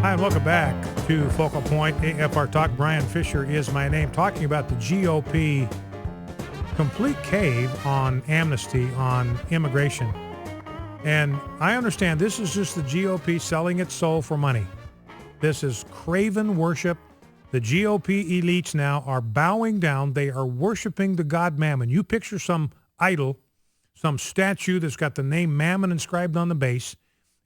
Hi, and welcome back to Focal Point AFR Talk. Brian Fisher is my name, talking about the GOP complete cave on amnesty, on immigration. And I understand this is just the GOP selling its soul for money. This is craven worship. The GOP elites now are bowing down. They are worshiping the god Mammon. You picture some idol, some statue that's got the name Mammon inscribed on the base,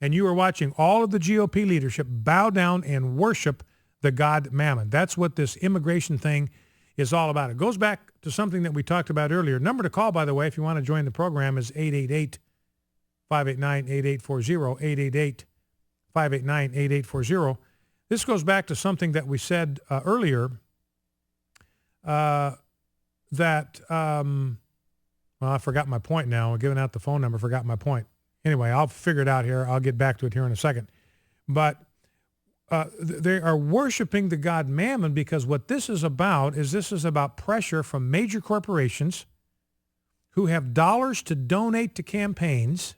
and you are watching all of the GOP leadership bow down and worship the god Mammon. That's what this immigration thing is all about. It goes back to something that we talked about earlier. Number to call, by the way, if you want to join the program, is 888-589-8840, 888-589-8840. This goes back to something that we said earlier, well, I forgot my point now. I'm giving out the phone number, forgot my point. Anyway, I'll figure it out here. I'll get back to it here in a second. But they are worshiping the god Mammon because what this is about pressure from major corporations who have dollars to donate to campaigns.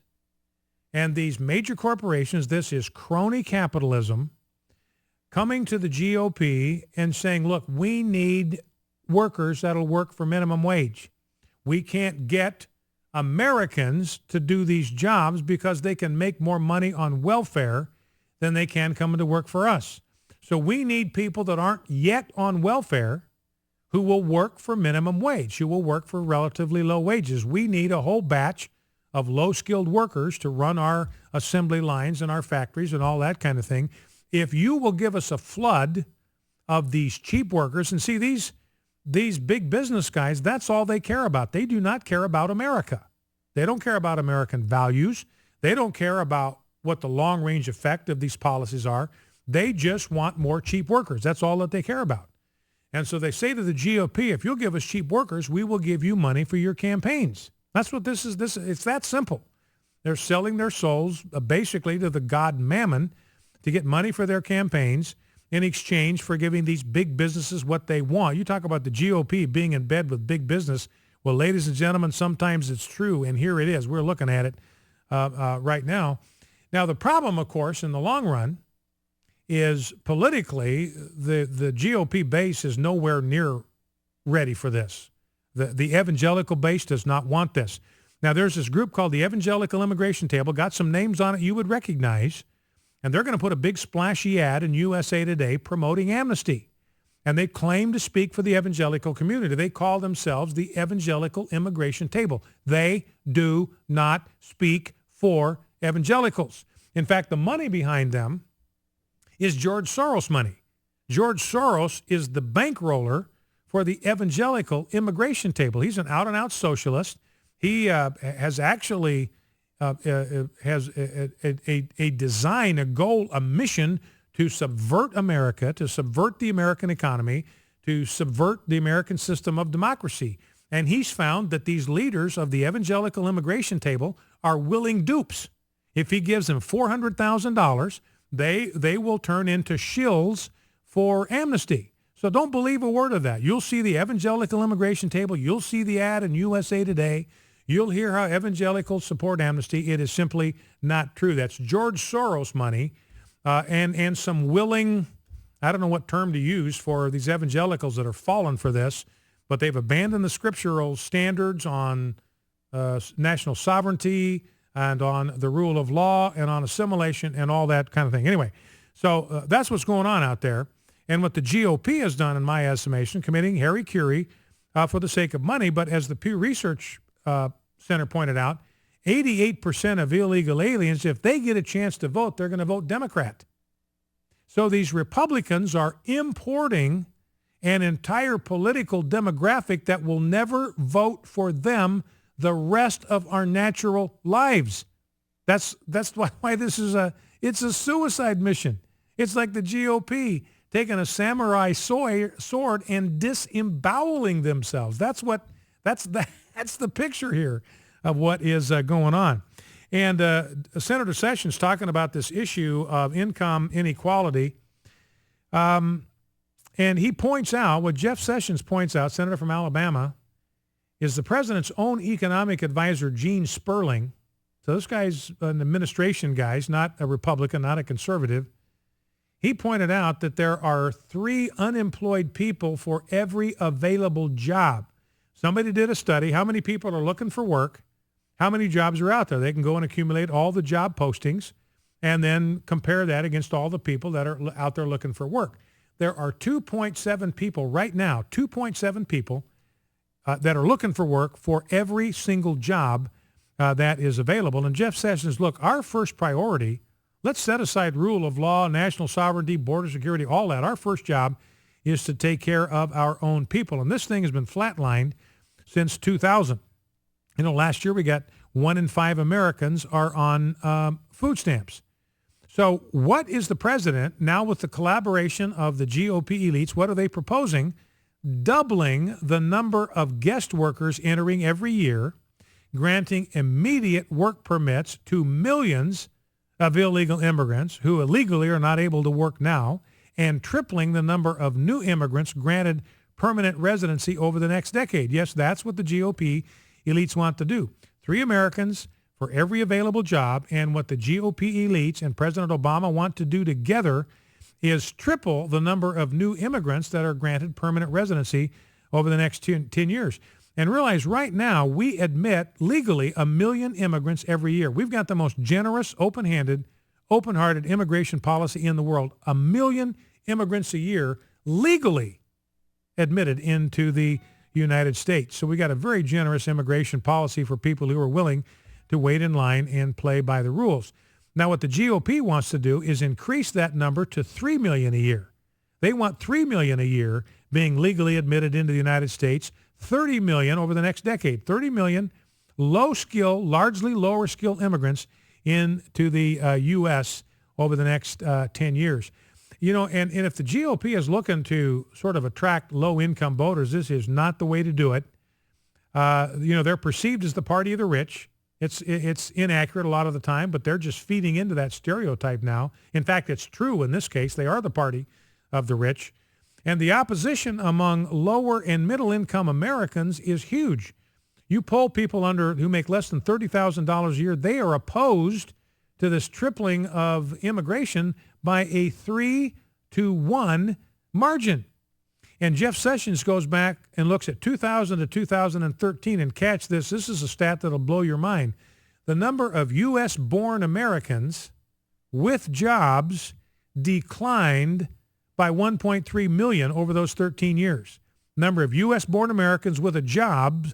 And these major corporations, this is crony capitalism, coming to the GOP and saying, look, we need workers that'll work for minimum wage. We can't get Americans to do these jobs because they can make more money on welfare than they can coming to work for us. So we need people that aren't yet on welfare who will work for minimum wage, who will work for relatively low wages. We need a whole batch of low-skilled workers to run our assembly lines and our factories and all that kind of thing. If you will give us a flood of these cheap workers, and see, these big business guys, that's all they care about. They do not care about America. They don't care about American values. They don't care about what the long-range effect of these policies are. They just want more cheap workers. That's all that they care about. And so they say to the GOP, if you'll give us cheap workers, we will give you money for your campaigns. That's what this is. It's that simple. They're selling their souls basically to the god Mammon to get money for their campaigns in exchange for giving these big businesses what they want. You talk about the GOP being in bed with big business. Well, ladies and gentlemen, sometimes it's true, and here it is. We're looking at it right now. Now, the problem, of course, in the long run is politically, the GOP base is nowhere near ready for this. The evangelical base does not want this. Now, there's this group called the Evangelical Immigration Table, got some names on it you would recognize, and they're going to put a big splashy ad in USA Today promoting amnesty. And they claim to speak for the evangelical community. They call themselves the Evangelical Immigration Table. They do not speak for evangelicals. In fact, the money behind them is George Soros money. George Soros is the bankroller for the Evangelical Immigration Table. He's an out-and-out socialist. He has actually has a design, a goal, a mission to subvert America, to subvert the American economy, to subvert the American system of democracy. And he's found that these leaders of the Evangelical Immigration Table are willing dupes. If he gives them $400,000, they will turn into shills for amnesty. So don't believe a word of that. You'll see the Evangelical Immigration Table. You'll see the ad in USA Today. You'll hear how evangelicals support amnesty. It is simply not true. That's George Soros money. And some willing, I don't know what term to use for these evangelicals that are fallen for this, but they've abandoned the scriptural standards on national sovereignty and on the rule of law and on assimilation and all that kind of thing. Anyway, so that's what's going on out there. And what the GOP has done, in my estimation, committing hara-kiri for the sake of money. But as the Pew Research Center pointed out, 88% of illegal aliens, if they get a chance to vote, they're going to vote Democrat. So these Republicans are importing an entire political demographic that will never vote for them the rest of our natural lives. That's why this is it's a suicide mission. It's like the GOP taking a samurai sword and disemboweling themselves. That's the picture here of what is going on. And Senator Sessions talking about this issue of income inequality. And he points out, what Jeff Sessions points out, Senator from Alabama, is the president's own economic advisor, Gene Sperling. So this guy's an administration guy. He's not a Republican, not a conservative. He pointed out that there are 3 unemployed people for every available job. Somebody did a study. How many people are looking for work? How many jobs are out there? They can go and accumulate all the job postings and then compare that against all the people that are out there looking for work. There are 2.7 people right now, 2.7 people that are looking for work for every single job that is available. And Jeff Sessions, look, our first priority, let's set aside rule of law, national sovereignty, border security, all that. Our first job is to take care of our own people. And this thing has been flatlined since 2000. You know, last year we got 1 in 5 Americans are on food stamps. So what is the president, now with the collaboration of the GOP elites, what are they proposing? Doubling the number of guest workers entering every year, granting immediate work permits to millions of illegal immigrants who illegally are not able to work now, and tripling the number of new immigrants granted permanent residency over the next decade. Yes, that's what the GOP elites want to do. 3 Americans for every available job, and what the GOP elites and President Obama want to do together is triple the number of new immigrants that are granted permanent residency over the next 10 years. And realize right now we admit legally 1 million immigrants every year. We've got the most generous, open-handed, open-hearted immigration policy in the world. 1 million immigrants a year legally admitted into the United States. So we got a very generous immigration policy for people who are willing to wait in line and play by the rules. Now, what the GOP wants to do is increase that number to 3 million a year. They want 3 million a year being legally admitted into the United States, 30 million over the next decade, 30 million low-skill, largely lower-skill immigrants into the U.S. over the next 10 years. You know, and if the GOP is looking to sort of attract low-income voters, this is not the way to do it. You know, they're perceived as the party of the rich. It's inaccurate a lot of the time, but they're just feeding into that stereotype now. In fact, it's true in this case. They are the party of the rich. And the opposition among lower and middle income Americans is huge. You poll people who make less than $30,000 a year, they are opposed to this tripling of immigration by a 3-1 margin. And Jeff Sessions goes back and looks at 2000 to 2013, and catch this. This is a stat that'll blow your mind. The number of U.S.-born Americans with jobs declined by 1.3 million over those 13 years. Number of U.S.-born Americans with a job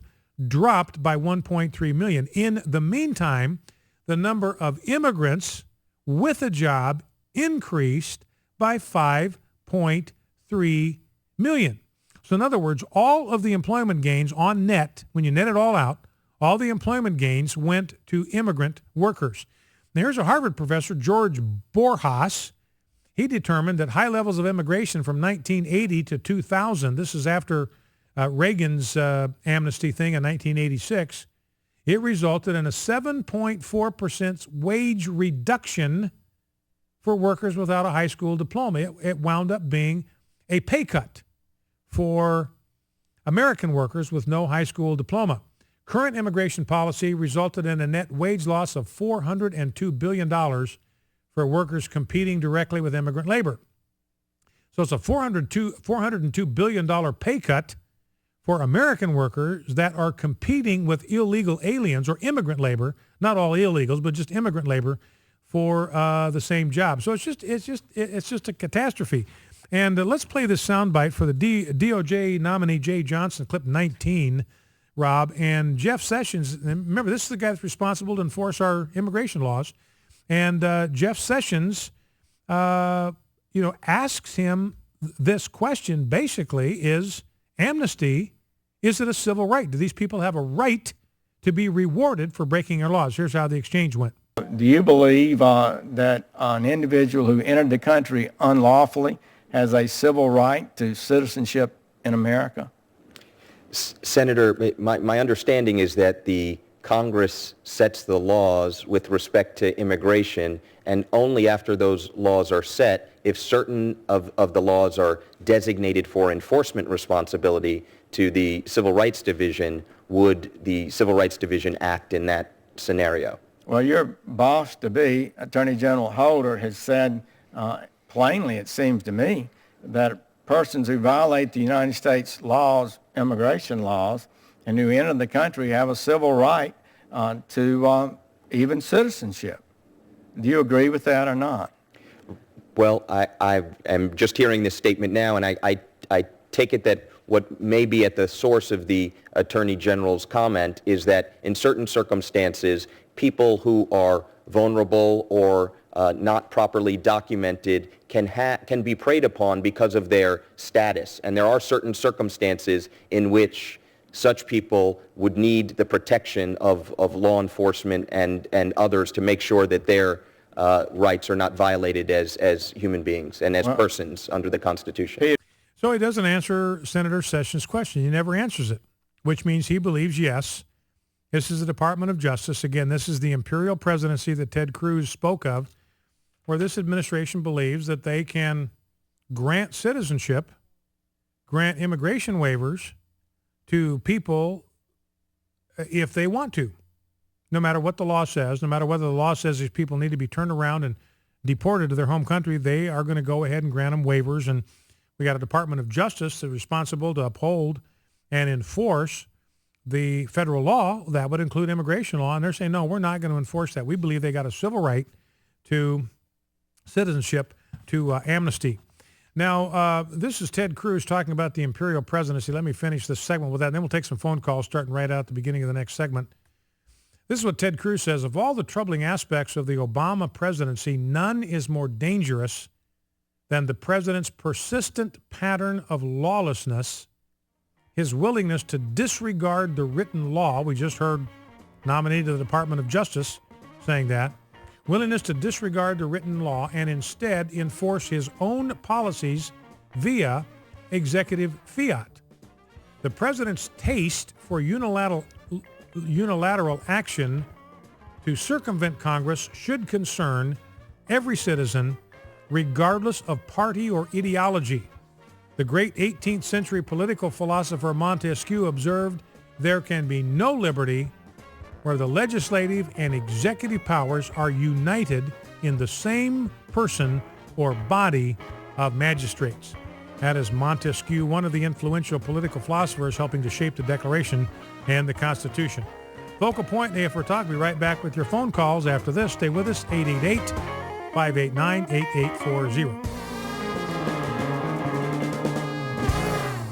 dropped by 1.3 million. In the meantime, the number of immigrants with a job increased by 5.3 million. So in other words, all of the employment gains on net, when you net it all out, all the employment gains went to immigrant workers. Now here's a Harvard professor, George Borjas. He determined that high levels of immigration from 1980 to 2000, this is after Reagan's amnesty thing in 1986, it resulted in a 7.4% wage reduction for workers without a high school diploma. It wound up being a pay cut for American workers with no high school diploma. Current immigration policy resulted in a net wage loss of $402 billion for workers competing directly with immigrant labor. So it's a $402 billion pay cut for American workers that are competing with illegal aliens or immigrant labor, not all illegals, but just immigrant labor for the same job. So it's just a catastrophe. And let's play this soundbite for the DOJ nominee Jay Johnson, clip 19, Rob. And Jeff Sessions, and remember, this is the guy that's responsible to enforce our immigration laws. And Jeff Sessions, asks him this question, basically, is amnesty, is it a civil right? Do these people have a right to be rewarded for breaking our laws? Here's how the exchange went. Do you believe that an individual who entered the country unlawfully has a civil right to citizenship in America? Senator, my understanding is that the Congress sets the laws with respect to immigration, and only after those laws are set, if certain of the laws are designated for enforcement responsibility to the Civil Rights Division, would the Civil Rights Division act in that scenario? Well, your boss-to-be, Attorney General Holder, has said plainly, it seems to me, that persons who violate the United States laws, immigration laws, and who enter the country have a civil right to even citizenship. Do you agree with that or not? Well, I am just hearing this statement now, and I take it that what may be at the source of the Attorney General's comment is that in certain circumstances, people who are vulnerable or not properly documented can be preyed upon because of their status. And there are certain circumstances in which such people would need the protection of law enforcement and others to make sure that their rights are not violated as human beings and as persons under the Constitution. So he doesn't answer Senator Sessions' question. He never answers it, which means he believes, yes, this is the Department of Justice. Again, this is the imperial presidency that Ted Cruz spoke of, where this administration believes that they can grant citizenship, grant immigration waivers to people if they want to, no matter what the law says, no matter whether the law says these people need to be turned around and deported to their home country, they are going to go ahead and grant them waivers. And we got a Department of Justice that's responsible to uphold and enforce the federal law that would include immigration law. And they're saying, no, we're not going to enforce that. We believe they got a civil right to citizenship, to amnesty. Now, this is Ted Cruz talking about the imperial presidency. Let me finish this segment with that, and then we'll take some phone calls starting right out at the beginning of the next segment. This is what Ted Cruz says. Of all the troubling aspects of the Obama presidency, none is more dangerous than the president's persistent pattern of lawlessness, his willingness to disregard the written law. We just heard nominee to the Department of Justice saying that. Willingness to disregard the written law and instead enforce his own policies via executive fiat. The president's taste for unilateral action to circumvent Congress should concern every citizen, regardless of party or ideology. The great 18th century political philosopher Montesquieu observed, there can be no liberty where the legislative and executive powers are united in the same person or body of magistrates. That is Montesquieu, one of the influential political philosophers helping to shape the Declaration and the Constitution. Focal Point, AFR Talk. We'll be right back with your phone calls after this. Stay with us, 888-589-8840.